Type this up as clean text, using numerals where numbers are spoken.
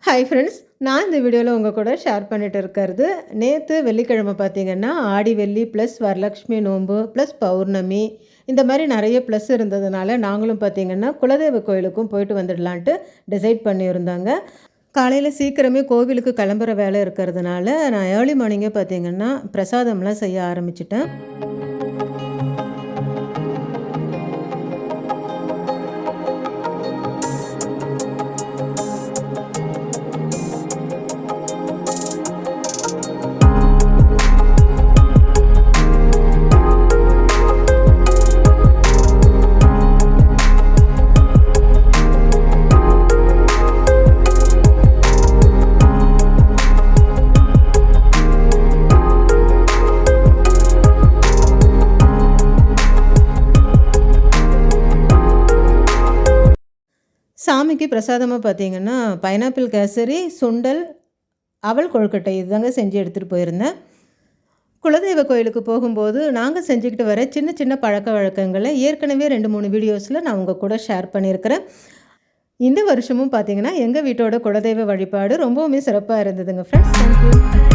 Hi friends, நான் இந்த வீடியோவில் உங்கள் கூட ஷேர் பண்ணிட்டு இருக்கிறது, நேற்று வெள்ளிக்கிழமை பார்த்தீங்கன்னா ஆடி வெள்ளி ப்ளஸ் வரலட்சுமி நோன்பு ப்ளஸ் பௌர்ணமி இந்த மாதிரி நிறைய ப்ளஸ் இருந்ததுனால நாங்களும் பார்த்திங்கன்னா குலதெய்வ கோயிலுக்கும் போயிட்டு வந்துடலான்ட்டு டிசைட் பண்ணியிருந்தாங்க. காலையில் சீக்கிரமே கோவிலுக்கு கிளம்புற வேலை இருக்கிறதுனால நான் ஏர்லி மார்னிங்கே பார்த்திங்கன்னா பிரசாதம்லாம் செய்ய ஆரம்பிச்சிட்டேன். சாமிக்கு பிரசாதமாக பார்த்திங்கன்னா பைனாப்பிள் கேசரி, சுண்டல், அவல் கொழுக்கட்டை இதுதாங்க செஞ்சு எடுத்துகிட்டு போயிருந்தேன். குலதெய்வ கோயிலுக்கு போகும்போது நாங்கள் செஞ்சுக்கிட்டு வர சின்ன சின்ன பழக்க வழக்கங்களை ஏற்கனவே 2-3 வீடியோஸில் நான் உங்கள் கூட ஷேர் பண்ணியிருக்கிறேன். இந்த வருஷமும் பார்த்திங்கன்னா எங்கள் வீட்டோட குலதெய்வ வழிபாடு ரொம்பவுமே சிறப்பாக இருந்ததுங்க ஃப்ரெண்ட்ஸ். தேங்க்யூ.